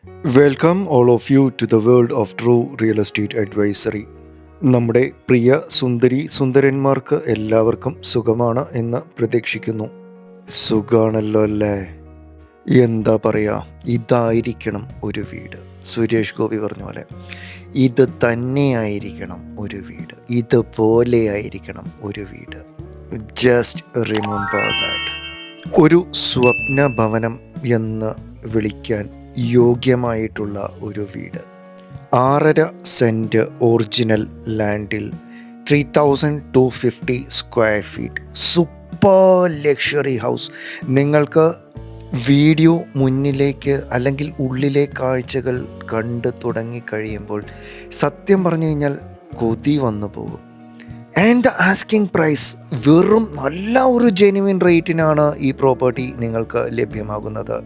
Welcome all of you to the world of true real estate advisory. നമ്മുടെ പ്രിയ സുന്ദരി സുന്ദരന്മാർക്ക് എല്ലാവർക്കും സുഖമാണ് എന്ന് പ്രതീക്ഷിക്കുന്നു. സുഖാണല്ലോ അല്ലേ? എന്താ പറയുക, ഇതായിരിക്കണം ഒരു വീട്. സുരേഷ് ഗോപി പറഞ്ഞ പോലെ ഇത് തന്നെയായിരിക്കണം ഒരു വീട്, ഇതുപോലെ ആയിരിക്കണം ഒരു വീട്. Just remember that. ഒരു സ്വപ്ന ഭവനം എന്ന് വിളിക്കാൻ യോഗ്യമായിട്ടുള്ള ഒരു വീട്. 6.5 സെൻറ്റ് ഒറിജിനൽ ലാൻഡിൽ 3250 square feet super luxury house. നിങ്ങൾക്ക് വീഡിയോ മുന്നിലേക്ക് അല്ലെങ്കിൽ ഉള്ളിലെ കാഴ്ചകൾ കണ്ട് തുടങ്ങിക്കഴിയുമ്പോൾ സത്യം പറഞ്ഞു കഴിഞ്ഞാൽ കൊതി വന്നു പോകും. ആൻഡ് ദ ആസ്കിംഗ് പ്രൈസ് വെറും നല്ല ഒരു ജെനുവിൻ റേറ്റിനാണ് ഈ പ്രോപ്പർട്ടി നിങ്ങൾക്ക് ലഭ്യമാകുന്നത്.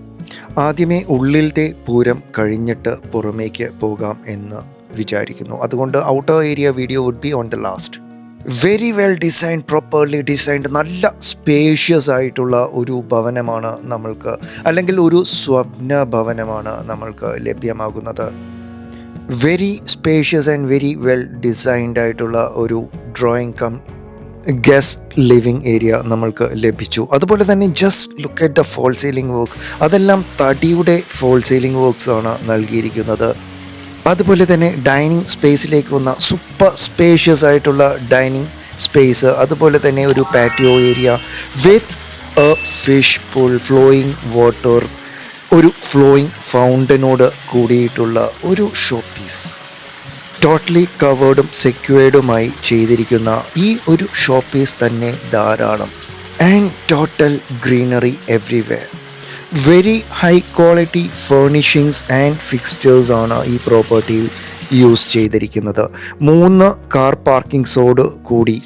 ആദ്യമേ ഉള്ളിലത്തെ പൂരം കഴിഞ്ഞിട്ട് പുറമേക്ക് പോകാം എന്ന് വിചാരിക്കുന്നു. അതുകൊണ്ട് outer area video would be on the last. Very well designed, properly designed, നല്ല സ്പേഷ്യസ് ആയിട്ടുള്ള ഒരു ഭവനമാണ് നമ്മൾക്ക്, അല്ലെങ്കിൽ ഒരു സ്വപ്ന ഭവനമാണ് നമ്മൾക്ക് ലഭ്യമാകുന്നത്. Very spacious and very well designed ആയിട്ടുള്ള ഒരു drawing cum guest living area നമ്മൾക്ക് ലഭിച്ചു. അതുപോലെ തന്നെ just look at the fall ceiling work. അതെല്ലാം തടിയുടെ ഫോൾ സീലിംഗ് വർക്ക്സ് ആണ് നൽകിയിരിക്കുന്നത്. അതുപോലെ തന്നെ ഡൈനിങ് സ്പേസിലേക്ക് വന്ന സൂപ്പർ സ്പേഷ്യസ് ആയിട്ടുള്ള ഡൈനിങ് സ്പേസ്, അതുപോലെ തന്നെ ഒരു patio area with a fish pool, flowing water, ഒരു ഫ്ലോയിങ് ഫൗണ്ടനോട് കൂടിയിട്ടുള്ള ഒരു ഷോ പീസ്. ടോട്ടലി കവേർഡും സെക്യൂർഡുമായി ചെയ്തിരിക്കുന്ന ഈ ഒരു ഷോ പീസ് തന്നെ ധാരാളം. And total greenery everywhere. Very high quality furnishings and fixtures ആണ് ഈ പ്രോപ്പർട്ടിയിൽ യൂസ് ചെയ്തിരിക്കുന്നത്. 3 കാർ പാർക്കിങ്സോട് കൂടി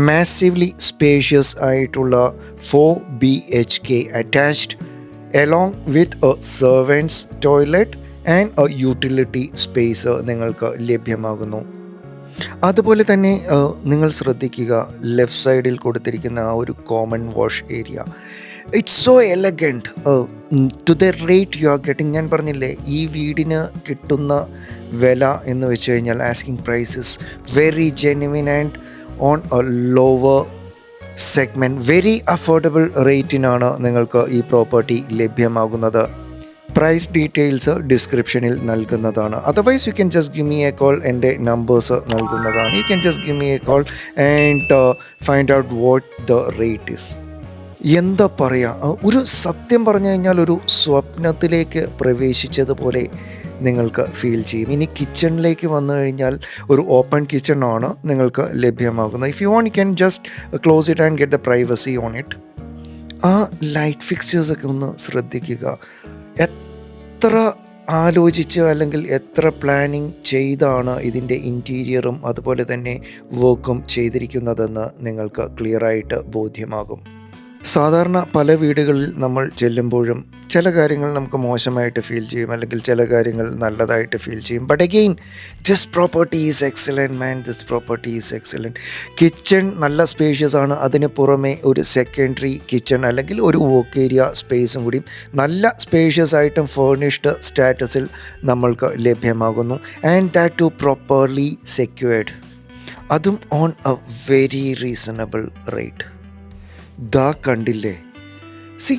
മാസീവ്ലി സ്പേഷ്യസ് ആയിട്ടുള്ള 4 BHK attached along with a servants toilet and a utility space നിങ്ങൾക്ക് ലഭ്യമാകുന്നു. അതുപോലെ തന്നെ നിങ്ങൾ ശ്രദ്ധിക്കുക, ലെഫ്റ്റ് സൈഡിൽ കൊടുത്തിരിക്കുന്ന ആ ഒരു common wash area. It's so elegant to the rate you are getting. ഞാൻ പറഞ്ഞില്ലേ, ഈ വീടിന് കിട്ടുന്ന വില എന്ന് വെച്ച് കഴിഞ്ഞാൽ asking prices very genuine and on a lower segment. Very affordable റേറ്റിനാണ് നിങ്ങൾക്ക് ഈ പ്രോപ്പർട്ടി ലഭ്യമാകുന്നത്. പ്രൈസ് ഡീറ്റെയിൽസ് ഡിസ്ക്രിപ്ഷനിൽ നൽകുന്നതാണ്. Otherwise you can just give me a call. എൻ്റെ നമ്പേഴ്സ് നൽകുന്നതാണ്. You can just give me a call and find out what the rate is. എന്താ പറയുക, ഒരു സത്യം പറഞ്ഞു കഴിഞ്ഞാൽ ഒരു സ്വപ്നത്തിലേക്ക് പ്രവേശിച്ചതുപോലെ നിങ്ങൾക്ക് ഫീൽ ചെയ്യും. ഇനി കിച്ചണിലേക്ക് വന്നു കഴിഞ്ഞാൽ ഒരു ഓപ്പൺ കിച്ചണാണ് നിങ്ങൾക്ക് ലഭ്യമാകുന്നത്. If you want you can just close it and get the privacy on it. ആ ലൈറ്റ് ഫിക്സ്ചേഴ്സൊക്കെ ഒന്ന് ശ്രദ്ധിക്കുക. എത്ര ആലോചിച്ച് അല്ലെങ്കിൽ എത്ര പ്ലാനിങ് ചെയ്താണ് ഇതിൻ്റെ ഇൻറ്റീരിയറും അതുപോലെ തന്നെ വർക്കും ചെയ്തിരിക്കുന്നതെന്ന് നിങ്ങൾക്ക് ക്ലിയറായിട്ട് ബോധ്യമാകും. സാധാരണ പല വീടുകളിൽ നമ്മൾ ചെല്ലുമ്പോഴും ചില കാര്യങ്ങൾ നമുക്ക് മോശമായിട്ട് ഫീൽ ചെയ്യും, അല്ലെങ്കിൽ ചില കാര്യങ്ങൾ നല്ലതായിട്ട് ഫീൽ ചെയ്യും. But again this property is excellent man, this property is excellent. Kitchen നല്ല സ്പേഷ്യസ് ആണ്. അതിന് പുറമെ ഒരു സെക്കൻഡറി കിച്ചൺ അല്ലെങ്കിൽ ഒരു വർക്ക് ഏരിയ സ്പേസും കൂടി നല്ല സ്പേഷ്യസ് ആയിട്ടും ഫേർണിഷ്ഡ് സ്റ്റാറ്റസിൽ നമ്മൾക്ക് ലഭ്യമാകുന്നു. And that too properly secured, അതും on a very reasonable rate. ദാ കണ്ടില്ലേ, see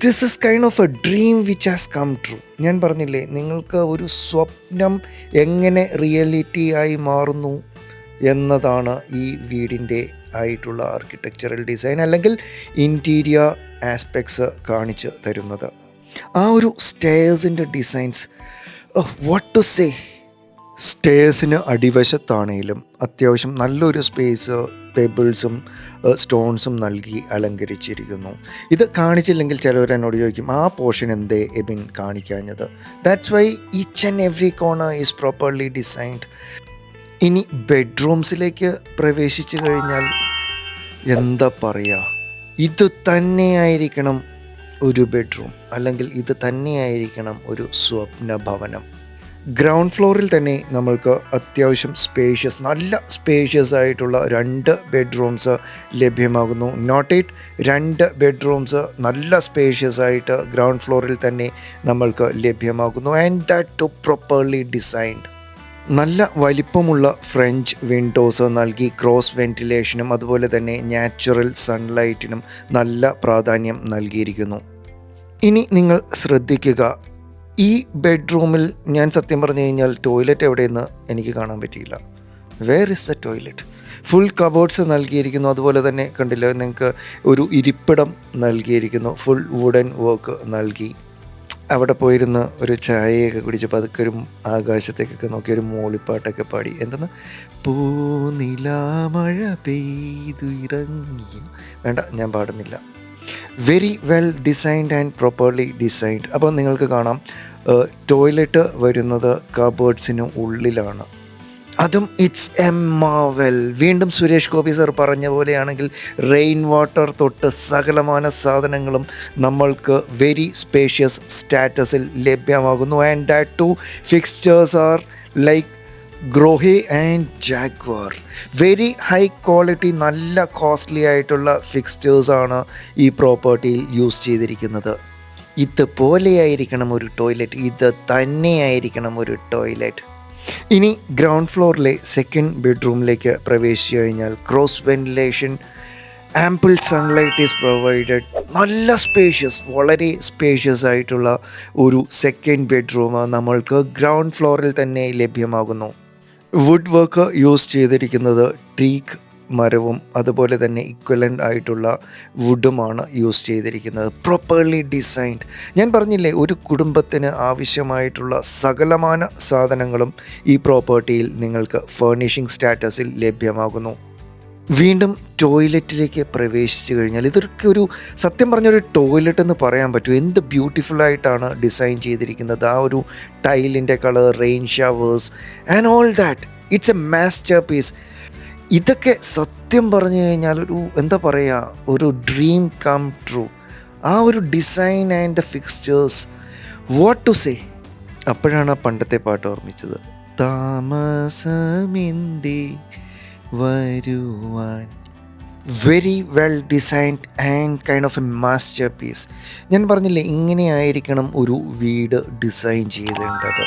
this is kind of a dream which has come true. ഞാൻ പറഞ്ഞില്ലേ, നിങ്ങൾക്ക് ഒരു സ്വപ്നം എങ്ങനെ റിയാലിറ്റി ആയി മാറുന്നു എന്നതാണ് ഈ വീടിൻ്റെ ആയിട്ടുള്ള ആർക്കിടെക്ചറൽ ഡിസൈൻ അല്ലെങ്കിൽ ഇൻറ്റീരിയർ ആസ്പെക്ട്സ് കാണിച്ച് തരുന്നത്. ആ ഒരു സ്റ്റെയർസിൻ്റെ ഡിസൈൻസ്, വാട്ട് ടു സേ. സ്റ്റെയർസിന് അടിവശത്താണേലും അത്യാവശ്യം നല്ലൊരു സ്പേസ് പെബിൾസും സ്റ്റോൺസും നൽകി അലങ്കരിച്ചിരിക്കുന്നു. ഇത് കാണിച്ചില്ലെങ്കിൽ ചിലവർ എന്നോട് ചോദിക്കും, ആ പോർഷൻ എന്തേ എബിൻ കാണിക്കാഞ്ഞത്? That's why each and every corner is properly designed. ഇനി ബെഡ്റൂംസിലേക്ക് പ്രവേശിച്ചു കഴിഞ്ഞാൽ എന്താ പറയുക, ഇത് തന്നെയായിരിക്കണം ഒരു ബെഡ്റൂം, അല്ലെങ്കിൽ ഇത് തന്നെയായിരിക്കണം ഒരു സ്വപ്ന ഭവനം. ഗ്രൗണ്ട് ഫ്ലോറിൽ തന്നെ നമ്മൾക്ക് അത്യാവശ്യം നല്ല സ്പേഷ്യസ് ആയിട്ടുള്ള 2 ബെഡ്റൂംസ് ലഭ്യമാകുന്നു. നോട്ട് ഇറ്റ് 2 ബെഡ്റൂംസ് നല്ല സ്പേഷ്യസ് ആയിട്ട് ഗ്രൗണ്ട് ഫ്ലോറിൽ തന്നെ നമ്മൾക്ക് ലഭ്യമാകുന്നു. And that too properly designed. നല്ല വലിപ്പമുള്ള ഫ്രഞ്ച് വിൻഡോസ് നൽകി ക്രോസ് വെന്റിലേഷനും അതുപോലെ തന്നെ നാച്ചുറൽ സൺലൈറ്റിനും നല്ല പ്രാധാന്യം നൽകിയിരിക്കുന്നു. ഇനി നിങ്ങൾ ശ്രദ്ധിക്കുക, ഈ ബെഡ്റൂമിൽ ഞാൻ സത്യം പറഞ്ഞു കഴിഞ്ഞാൽ ടോയ്ലറ്റ് എവിടെയെന്ന് എനിക്ക് കാണാൻ പറ്റിയില്ല. Where is the toilet? Full cupboards നൽകിയിരിക്കുന്നു. അതുപോലെ തന്നെ കണ്ടില്ല, നിങ്ങൾക്ക് ഒരു ഇരിപ്പിടം നൽകിയിരിക്കുന്നു. ഫുൾ വുഡൻ വർക്ക് നൽകി. അവിടെ പോയിരുന്ന് ഒരു ചായയൊക്കെ കുടിച്ച് പതുക്കെ ഒരു ആകാശത്തേക്കൊക്കെ നോക്കി ഒരു മൂളിപ്പാട്ടൊക്കെ പാടി. എന്തെന്ന്, പൂനിലാമഴ പെയ്തു ഇറങ്ങി, വേണ്ട ഞാൻ പാടുന്നില്ല. Very well designed and properly designed. അപ്പോൾ നിങ്ങൾക്ക് കാണാം ടോയ്ലറ്റ് വരുന്നത് കബേർഡ്സിന് ഉള്ളിലാണ്. അതും ഇറ്റ്സ് എ മാവൽ. വീണ്ടും സുരേഷ് ഗോപി സർ പറഞ്ഞ പോലെയാണെങ്കിൽ റെയിൻ വാട്ടർ തൊട്ട് സകലമാന സാധനങ്ങളും നമ്മൾക്ക് വെരി സ്പേഷ്യസ് സ്റ്റാറ്റസിൽ ലഭ്യമാകുന്നു. And that too fixtures are like Grohe and Jaguar. Very high quality, നല്ല കോസ്റ്റ്ലി ആയിട്ടുള്ള ഫിക്സ്ചേഴ്സാണ് ഈ പ്രോപ്പർട്ടിയിൽ യൂസ് ചെയ്തിരിക്കുന്നത്. ഇതുപോലെയായിരിക്കണം ഒരു ടോയ്ലറ്റ്, ഇത് തന്നെയായിരിക്കണം ഒരു ടോയ്ലറ്റ്. ഇനി ഗ്രൗണ്ട് ഫ്ലോറിലെ സെക്കൻഡ് ബെഡ്റൂമിലേക്ക് പ്രവേശിച്ചു കഴിഞ്ഞാൽ cross ventilation, ample sunlight is provided. നല്ല സ്പേഷ്യസ്, വളരെ സ്പേഷ്യസ് ആയിട്ടുള്ള ഒരു സെക്കൻഡ് ബെഡ്റൂം നമ്മൾക്ക് ഗ്രൗണ്ട് ഫ്ലോറിൽ തന്നെ ലഭ്യമാകുന്നു. വുഡ് വർക്ക് യൂസ് ചെയ്തിരിക്കുന്നത് ടീക്ക് മരവും അതുപോലെ തന്നെ ഇക്വലൻ്റ് ആയിട്ടുള്ള വുഡുമാണ് യൂസ് ചെയ്തിരിക്കുന്നത്. Properly designed. ഞാൻ പറഞ്ഞില്ലേ, ഒരു കുടുംബത്തിന് ആവശ്യമായിട്ടുള്ള സകലമാന സാധനങ്ങളും ഈ പ്രോപ്പർട്ടിയിൽ നിങ്ങൾക്ക് ഫർണിഷിംഗ് സ്റ്റാറ്റസിൽ ലഭ്യമാകുന്നു. വീണ്ടും ടോയ്ലറ്റിലേക്ക് പ്രവേശിച്ചു കഴിഞ്ഞാൽ ഇതൊക്കെ ഒരു സത്യം പറഞ്ഞൊരു ടോയ്ലറ്റ് എന്ന് പറയാൻ പറ്റും. എന്ത് ബ്യൂട്ടിഫുള്ളായിട്ടാണ് ഡിസൈൻ ചെയ്തിരിക്കുന്നത്. ആ ഒരു ടൈലിൻ്റെ colour, rain showers and all that, it's a master piece. ഇതൊക്കെ സത്യം പറഞ്ഞു കഴിഞ്ഞാൽ ഒരു എന്താ പറയുക, ഒരു ഡ്രീം കം ട്രൂ. ആ ഒരു design and the fixtures, what to say. അപ്പോഴാണ് ആ പണ്ടത്തെ പാട്ട് ഓർമ്മിച്ചത്, താമസമെന്തേ വരുവാൻ. Very well designed and kind of a master piece. ഞാൻ പറഞ്ഞില്ലേ, ഇങ്ങനെയായിരിക്കണം ഒരു വീട് ഡിസൈൻ ചെയ്തേണ്ടത്.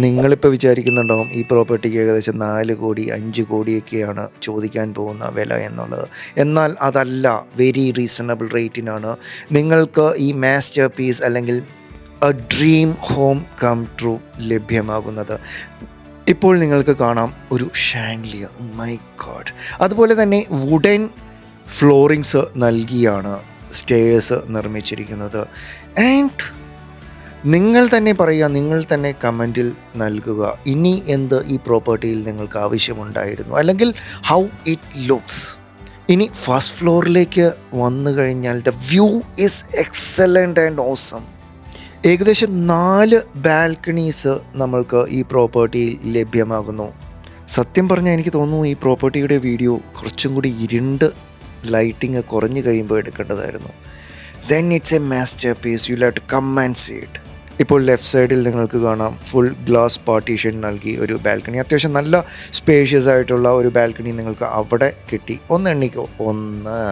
നിങ്ങളിപ്പോൾ വിചാരിക്കുന്നുണ്ടാവും ഈ പ്രോപ്പർട്ടിക്ക് ഏകദേശം 4 കോടി 5 കോടിയൊക്കെയാണ് ചോദിക്കാൻ പോകുന്ന വില എന്നുള്ളത്. എന്നാൽ അതല്ല, വെരി റീസണബിൾ റേറ്റിനാണ് നിങ്ങൾക്ക് ഈ മാസ്റ്റർ പീസ് അല്ലെങ്കിൽ a dream home come true ലഭ്യമാകുന്നത്. ഇപ്പോൾ നിങ്ങൾക്ക് കാണാം ഒരു ഷാൻഡിലിയർ, മൈ ഗോഡ്. അതുപോലെ തന്നെ വുഡൻ ഫ്ലോറിങ്സ് നൽകിയാണ് സ്റ്റെയർസ് നിർമ്മിച്ചിരിക്കുന്നത്. ആൻഡ് നിങ്ങൾ തന്നെ പറയുക, നിങ്ങൾ തന്നെ കമൻറ്റിൽ നൽകുക, ഇനി എന്ത് ഈ പ്രോപ്പർട്ടിയിൽ നിങ്ങൾക്ക് ആവശ്യമുണ്ടായിരുന്നു, അല്ലെങ്കിൽ ഹൗ ഇറ്റ് ലുക്സ്. ഇനി ഫസ്റ്റ് ഫ്ലോറിലേക്ക് വന്നു കഴിഞ്ഞാൽ the view is excellent and awesome. ഏകദേശം 4 ബാൽക്കണീസ് നമ്മൾക്ക് ഈ പ്രോപ്പർട്ടിയിൽ ലഭ്യമാകുന്നു. സത്യം പറഞ്ഞാൽ എനിക്ക് തോന്നുന്നു ഈ പ്രോപ്പർട്ടിയുടെ വീഡിയോ കുറച്ചും കൂടി ഇരുണ്ട് ലൈറ്റിങ് കുറഞ്ഞു കഴിയുമ്പോൾ എടുക്കേണ്ടതായിരുന്നു. Then it's a master piece, you have to come and see it. ഇപ്പോൾ ലെഫ്റ്റ് സൈഡിൽ നിങ്ങൾക്ക് കാണാം ഫുൾ ഗ്ലാസ് പാർട്ടീഷൻ നൽകി ഒരു ബാൽക്കണി. അത്യാവശ്യം നല്ല സ്പേഷ്യസ് ആയിട്ടുള്ള ഒരു ബാൽക്കണി നിങ്ങൾക്ക് അവിടെ കിട്ടി. ഒന്ന് എണ്ണിക്കോ, 1.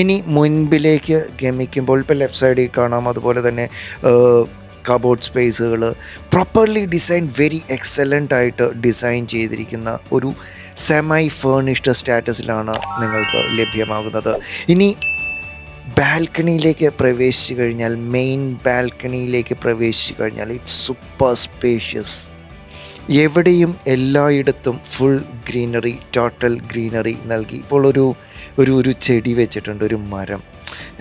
ഇനി മുൻപിലേക്ക് ഗമിക്കുമ്പോൾ ഇപ്പോൾ ലെഫ്റ്റ് സൈഡിൽ കാണാം അതുപോലെ തന്നെ കബോർഡ് സ്പേസുകൾ പ്രോപ്പർലി ഡിസൈൻ, വെരി എക്സലൻ്റ് ആയിട്ട് ഡിസൈൻ ചെയ്തിരിക്കുന്ന ഒരു സെമൈ ഫേർണിഷ്ഡ് സ്റ്റാറ്റസിലാണ് നിങ്ങൾക്ക് ലഭ്യമാകുന്നത്. ഇനി ബാൽക്കണിയിലേക്ക് പ്രവേശിച്ചു കഴിഞ്ഞാൽ, മെയിൻ ബാൽക്കണിയിലേക്ക് പ്രവേശിച്ചു കഴിഞ്ഞാൽ ഇറ്റ്സ് സൂപ്പർ സ്പേഷ്യസ്. എവിടെയും എല്ലായിടത്തും ഫുൾ ഗ്രീനറി, ടോട്ടൽ ഗ്രീനറി നൽകി. ഇപ്പോൾ ഒരു ചെടി വെച്ചിട്ടുണ്ട്, ഒരു മരം.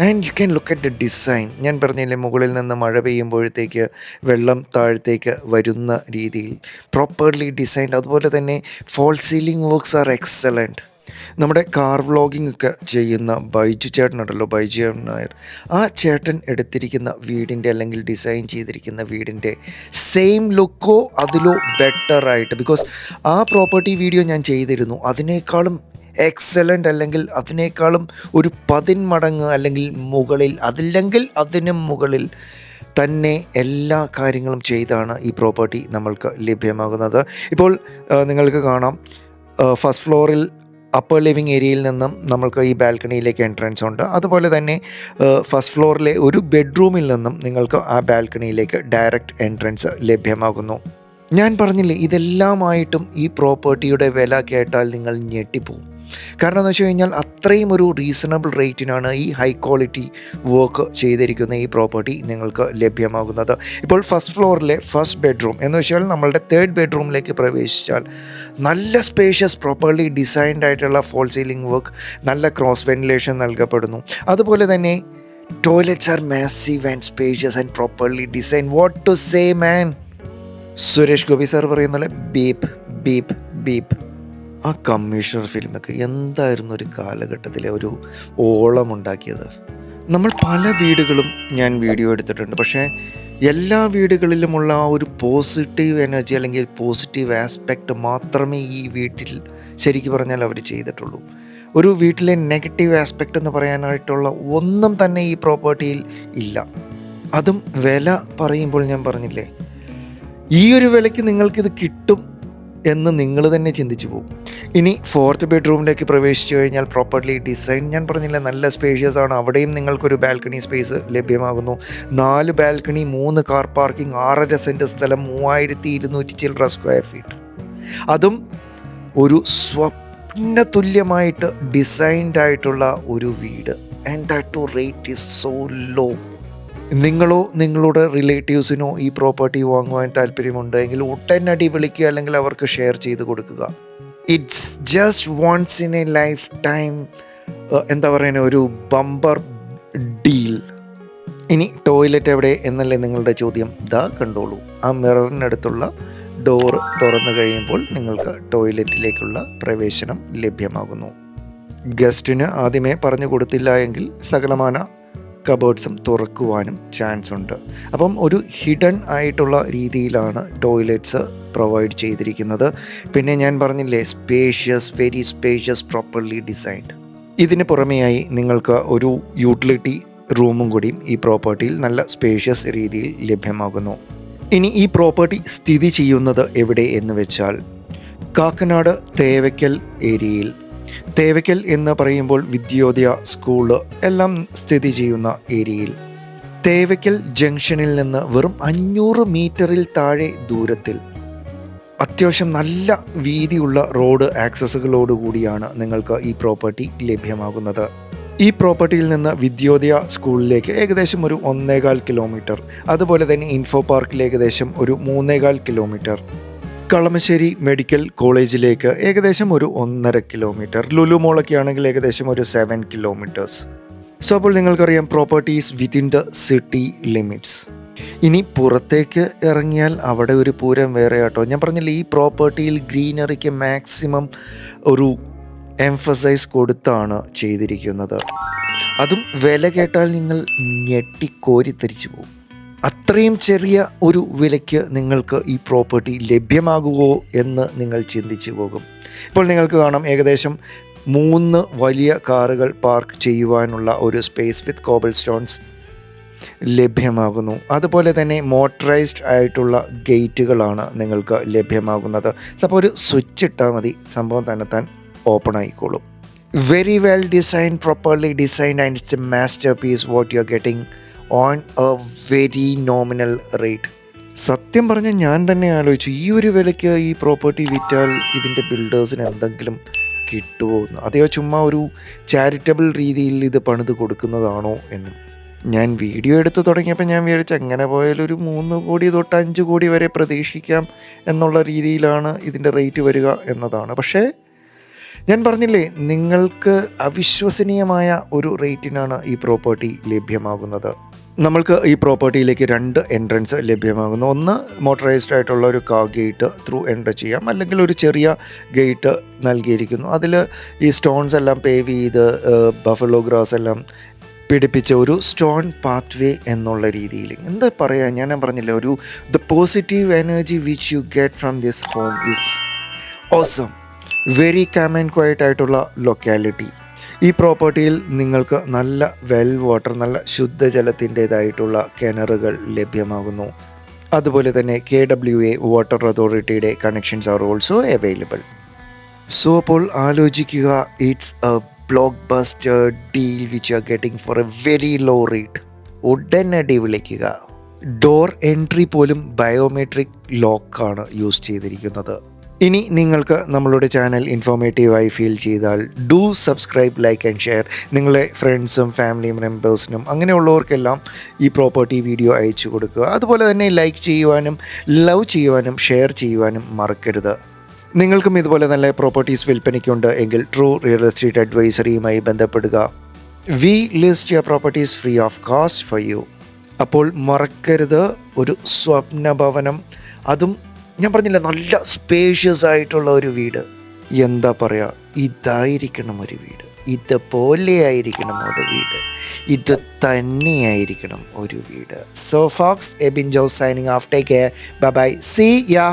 And you can look at the design. ഞാൻ പറഞ്ഞില്ലേ, മുകളിൽ നിന്ന് മഴ പെയ്യുമ്പോഴത്തേക്ക് വെള്ളം താഴത്തേക്ക് വരുന്ന രീതിയിൽ പ്രോപ്പർലി ഡിസൈൻഡ്. അതുപോലെ തന്നെ false ceiling works are excellent. നമ്മുടെ കാർ വ്ളോഗിംഗ് ഒക്കെ ചെയ്യുന്ന ബൈജു ചേട്ടനുണ്ടല്ലോ, ബൈജു നായർ, ആ ചേട്ടൻ എടുത്തിരിക്കുന്ന വീടിൻ്റെ അല്ലെങ്കിൽ ഡിസൈൻ ചെയ്തിരിക്കുന്ന വീടിൻ്റെ സെയിം ലുക്കോ അതിലോ ബെറ്ററായിട്ട്, ബിക്കോസ് ആ പ്രോപ്പർട്ടി വീഡിയോ ഞാൻ ചെയ്തിരുന്നു, അതിനേക്കാളും എക്സലൻ്റ് അല്ലെങ്കിൽ അതിനേക്കാളും ഒരു 10 മടങ്ങ് അല്ലെങ്കിൽ മുകളിൽ, അതില്ലെങ്കിൽ അതിനും മുകളിൽ തന്നെ എല്ലാ കാര്യങ്ങളും ചെയ്താണ് ഈ പ്രോപ്പർട്ടി നമ്മൾക്ക് ലഭ്യമാകുന്നത്. ഇപ്പോൾ നിങ്ങൾക്ക് കാണാം, ഫസ്റ്റ് ഫ്ലോറിൽ അപ്പർ ലിവിങ് ഏരിയയിൽ നിന്നും നമ്മൾക്ക് ഈ ബാൽക്കണിയിലേക്ക് എൻട്രൻസ് ഉണ്ട്. അതുപോലെ തന്നെ ഫസ്റ്റ് ഫ്ലോറിലെ ഒരു ബെഡ്റൂമിൽ നിന്നും നിങ്ങൾക്ക് ആ ബാൽക്കണിയിലേക്ക് ഡയറക്റ്റ് എൻട്രൻസ് ലഭ്യമാകുന്നു. ഞാൻ പറഞ്ഞില്ലേ, ഇതെല്ലാമായിട്ടും ഈ പ്രോപ്പർട്ടിയുടെ വില കേട്ടാൽ നിങ്ങൾ ഞെട്ടിപ്പോവും. കാരണം എന്ന് വെച്ച് കഴിഞ്ഞാൽ അത്രയും ഒരു റീസണബിൾ റേറ്റിനാണ് ഈ ഹൈ ക്വാളിറ്റി വർക്ക് ചെയ്തിരിക്കുന്ന ഈ പ്രോപ്പർട്ടി നിങ്ങൾക്ക് ലഭ്യമാകുന്നത്. ഇപ്പോൾ ഫസ്റ്റ് ഫ്ലോറിലെ ഫസ്റ്റ് ബെഡ്റൂം എന്ന് വെച്ചാൽ നമ്മളുടെ തേർഡ് ബെഡ്റൂമിലേക്ക് പ്രവേശിച്ചാൽ നല്ല സ്പേഷ്യസ് പ്രോപ്പർലി ഡിസൈൻഡ് ആയിട്ടുള്ള ഫോൾ സീലിംഗ് വർക്ക്, നല്ല ക്രോസ് വെന്റിലേഷൻ നൽകപ്പെടുന്നു. അതുപോലെ തന്നെ toilets are massive and spacious and properly design. What to say man. Suresh Gopi sir പറയുന്ന പോലെ ബീപ്പ് ബീപ്പ് ബീപ്പ്. ആ കമ്മീഷണർ ഫിലിമൊക്കെ എന്തായിരുന്നു ഒരു കാലഘട്ടത്തിലെ ഒരു ഓളമുണ്ടാക്കിയത്. നമ്മൾ പല വീടുകളും ഞാൻ വീഡിയോ എടുത്തിട്ടുണ്ട്. പക്ഷേ എല്ലാ വീടുകളിലുമുള്ള ആ ഒരു പോസിറ്റീവ് എനർജി അല്ലെങ്കിൽ പോസിറ്റീവ് ആസ്പെക്റ്റ് മാത്രമേ ഈ വീട്ടിൽ ശരിക്കും പറഞ്ഞാൽ അവർ ചെയ്തിട്ടുള്ളൂ. ഒരു വീട്ടിലെ നെഗറ്റീവ് ആസ്പെക്റ്റ് എന്ന് പറയാനായിട്ടുള്ള ഒന്നും തന്നെ ഈ പ്രോപ്പർട്ടിയിൽ ഇല്ല. അതും വില പറയുമ്പോൾ ഞാൻ പറഞ്ഞില്ലേ, ഈ ഒരു വിലയ്ക്ക് നിങ്ങൾക്കിത് കിട്ടും എന്ന് നിങ്ങൾ തന്നെ ചിന്തിച്ചു പോകും. ഇനി ഫോർത്ത് ബെഡ്റൂമിലേക്ക് പ്രവേശിച്ചു കഴിഞ്ഞാൽ പ്രോപ്പർലി ഡിസൈൻ ഞാൻ പറഞ്ഞില്ല, നല്ല സ്പേഷ്യസ് ആണ്. അവിടെയും നിങ്ങൾക്കൊരു ബാൽക്കണി സ്പേസ് ലഭ്യമാകുന്നു. 4 ബാൽക്കണി, 3 കാർ പാർക്കിംഗ്, 6.5 സെൻറ്റ് സ്ഥലം, 3200 ചില്ലറ സ്ക്വയർ ഫീറ്റ്. അതും ഒരു സ്വപ്ന തുല്യമായിട്ട് ഡിസൈൻഡ് ആയിട്ടുള്ള ഒരു വീട്. And that too rate is so low. നിങ്ങളോ നിങ്ങളുടെ റിലേറ്റീവ്സിനോ ഈ പ്രോപ്പർട്ടി വാങ്ങുവാൻ താല്പര്യമുണ്ടെങ്കിൽ ഉടനടി വിളിക്കുക, അല്ലെങ്കിൽ അവർക്ക് ഷെയർ ചെയ്ത് കൊടുക്കുക. It's just once in a lifetime, എന്താ പറയുക, ഒരു ബമ്പർ ഡീൽ. ഇനി ടോയ്ലറ്റ് എവിടെ എന്നല്ലേ നിങ്ങളുടെ ചോദ്യം? ദാ കണ്ടോളൂ, ആ മിററിനടുത്തുള്ള ഡോറ് തുറന്നു കഴിയുമ്പോൾ നിങ്ങൾക്ക് ടോയ്ലറ്റിലേക്കുള്ള പ്രവേശനം ലഭ്യമാകുന്നു. ഗസ്റ്റിന് ആദ്യമേ പറഞ്ഞു കൊടുത്തില്ല എങ്കിൽ സകലമാന കബേർഡ്സും തുറക്കുവാനും ചാൻസ് ഉണ്ട്. അപ്പം ഒരു ഹിഡൻ ആയിട്ടുള്ള രീതിയിലാണ് ടോയ്ലറ്റ്സ് പ്രൊവൈഡ് ചെയ്തിരിക്കുന്നത്. പിന്നെ ഞാൻ പറഞ്ഞില്ലേ, spacious, very spacious, properly designed. ഇതിന് പുറമെയായി നിങ്ങൾക്ക് ഒരു യൂട്ടിലിറ്റി റൂമും കൂടിയും ഈ പ്രോപ്പർട്ടിയിൽ നല്ല സ്പേഷ്യസ് രീതിയിൽ ലഭ്യമാകുന്നു. ഇനി ഈ പ്രോപ്പർട്ടി സ്ഥിതി ചെയ്യുന്നത് എവിടെ എന്ന് വെച്ചാൽ കാക്കനാട് തേവയ്ക്കൽ ഏരിയയിൽ. തേവയ്ക്കൽ എന്ന് പറയുമ്പോൾ വിദ്യോദയ സ്കൂള് എല്ലാം സ്ഥിതി ചെയ്യുന്ന ഏരിയയിൽ, തേവയ്ക്കൽ ജംഗ്ഷനിൽ നിന്ന് വെറും 500 മീറ്ററിൽ താഴെ ദൂരത്തിൽ അത്യാവശ്യം നല്ല വീതിയുള്ള റോഡ് ആക്സസുകളോടുകൂടിയാണ് നിങ്ങൾക്ക് ഈ പ്രോപ്പർട്ടി ലഭ്യമാകുന്നത്. ഈ പ്രോപ്പർട്ടിയിൽ നിന്ന് വിദ്യോദയ സ്കൂളിലേക്ക് ഏകദേശം ഒരു 1.25 കിലോമീറ്റർ, അതുപോലെ തന്നെ ഇൻഫോ പാർക്കിൽ ഏകദേശം ഒരു 3.25 കിലോമീറ്റർ, കളമശ്ശേരി മെഡിക്കൽ കോളേജിലേക്ക് ഏകദേശം ഒരു 1.5 കിലോമീറ്റർ, ലുലു മോളൊക്കെ ആണെങ്കിൽ ഏകദേശം ഒരു 7 കിലോമീറ്റേഴ്സ്. സോ അപ്പോൾ നിങ്ങൾക്കറിയാം, properties within the city limits. ഇനി പുറത്തേക്ക് ഇറങ്ങിയാൽ അവിടെ ഒരു പൂരം വേറെ ആട്ടോ. ഞാൻ പറഞ്ഞില്ലേ, ഈ പ്രോപ്പർട്ടിയിൽ ഗ്രീനറിക്ക് മാക്സിമം ഒരു എംഫസൈസ് കൊടുത്താണ് ചെയ്തിരിക്കുന്നത്. അതും വില കേട്ടാൽ നിങ്ങൾ ഞെട്ടിക്കോരിത്തരിച്ചു പോകും. അത്രയും ചെറിയ ഒരു വിലയ്ക്ക് നിങ്ങൾക്ക് ഈ പ്രോപ്പർട്ടി ലഭ്യമാകുമോ എന്ന് നിങ്ങൾ ചിന്തിച്ചു പോകും. ഇപ്പോൾ നിങ്ങൾക്ക് കാണാം, ഏകദേശം 3 വലിയ കാറുകൾ പാർക്ക് ചെയ്യുവാനുള്ള ഒരു സ്പേസ് വിത്ത് കോബിൾ സ്റ്റോൺസ് ലഭ്യമാകുന്നു. അതുപോലെ തന്നെ മോട്ടറൈസ്ഡ് ആയിട്ടുള്ള ഗേറ്റുകളാണ് നിങ്ങൾക്ക് ലഭ്യമാകുന്നത്. അപ്പോൾ ഒരു സ്വിച്ച് ഇട്ടാൽ മതി, സംഭവം തന്നെത്താൻ ഓപ്പൺ ആയിക്കോളും. Very well designed, properly designed, and it's a master piece what you are getting on a very nominal rate. സത്യം പറഞ്ഞാൽ ഞാൻ തന്നെ ആലോചിച്ചു, ഈ ഒരു വിലയ്ക്ക് ഈ പ്രോപ്പർട്ടി വിറ്റാൽ ഇതിൻ്റെ ബിൽഡേഴ്സിന് എന്തെങ്കിലും കിട്ടുമോ എന്ന്. അതെയോ ചുമ്മാ ഒരു ചാരിറ്റബിൾ രീതിയിൽ ഇത് പണിത് കൊടുക്കുന്നതാണോ എന്ന്. ഞാൻ വീഡിയോ എടുത്ത് തുടങ്ങിയപ്പോൾ ഞാൻ വിചാരിച്ചു, എങ്ങനെ പോയാലും ഒരു 3 കോടി തൊട്ട് 5 കോടി വരെ പ്രതീക്ഷിക്കാം എന്നുള്ള രീതിയിലാണ് ഇതിൻ്റെ റേറ്റ് വരിക എന്നതാണ്. പക്ഷേ ഞാൻ പറഞ്ഞില്ലേ, നിങ്ങൾക്ക് അവിശ്വസനീയമായ ഒരു റേറ്റിനാണ് ഈ പ്രോപ്പർട്ടി ലഭ്യമാകുന്നത്. നമ്മൾക്ക് ഈ പ്രോപ്പർട്ടിയിലേക്ക് 2 എൻട്രൻസ് ലഭ്യമാകുന്നു. ഒന്ന് മോട്ടറൈസ്ഡ് ആയിട്ടുള്ള ഒരു കാർ ഗേറ്റ് ത്രൂ എൻ്റർ ചെയ്യാം, അല്ലെങ്കിൽ ഒരു ചെറിയ ഗേറ്റ് നൽകിയിരിക്കുന്നു. അതിൽ ഈ സ്റ്റോൺസ് എല്ലാം പേവ് ചെയ്ത് ബഫലോ ഗ്രാസ് എല്ലാം പിടിപ്പിച്ച ഒരു സ്റ്റോൺ പാത്ത് വേ എന്നുള്ള രീതിയിൽ. എന്താ പറയുക, ഞാൻ പറഞ്ഞില്ല, ഒരു the positive energy which you get from this home is awesome. Very calm and quiet ആയിട്ടുള്ള ലൊക്കാലിറ്റി. ഈ പ്രോപ്പർട്ടിയിൽ നിങ്ങൾക്ക് നല്ല വെൽ വാട്ടർ, നല്ല ശുദ്ധജലത്തിൻ്റേതായിട്ടുള്ള കിണറുകൾ ലഭ്യമാകുന്നു. അതുപോലെ തന്നെ KWA വാട്ടർ അതോറിറ്റിയുടെ connections are also available. So അപ്പോൾ ആലോചിക്കുക, it's a blockbuster deal which are getting for a very low rate. ഉടനടി വിളിക്കുക. ഡോർ എൻട്രി പോലും ബയോമെട്രിക് ലോക്കാണ് യൂസ് ചെയ്തിരിക്കുന്നത്. ഇനി നിങ്ങൾക്ക് നമ്മളുടെ ചാനൽ ഇൻഫോർമേറ്റീവായി ഫീൽ ചെയ്താൽ do subscribe, like and share. നിങ്ങളെ ഫ്രണ്ട്സും ഫാമിലി മെമ്പേഴ്സിനും അങ്ങനെയുള്ളവർക്കെല്ലാം ഈ പ്രോപ്പർട്ടി വീഡിയോ അയച്ചു കൊടുക്കുക. അതുപോലെ തന്നെ ലൈക്ക് ചെയ്യുവാനും ലവ് ചെയ്യുവാനും ഷെയർ ചെയ്യുവാനും മറക്കരുത്. നിങ്ങൾക്കും ഇതുപോലെ നല്ല പ്രോപ്പർട്ടീസ് വിൽപ്പനയ്ക്കുണ്ട് എങ്കിൽ ട്രൂ റിയൽ എസ്റ്റേറ്റ് അഡ്വൈസറിയുമായി ബന്ധപ്പെടുക. We list your properties free of cost for you. അപ്പോൾ മറക്കരുത്, ഒരു സ്വപ്ന ഭവനം, അതും ഞാൻ പറഞ്ഞില്ല നല്ല സ്പേഷ്യസ് ആയിട്ടുള്ള ഒരു വീട്. എന്താ പറയുക, ഇതായിരിക്കണം ഒരു വീട്, ഇതുപോലെ ആയിരിക്കണം ഒരു വീട്, ഇത് തന്നെയായിരിക്കണം ഒരു വീട്. So folks, Ebin Jose signing off. Take care, bye bye, see യാ.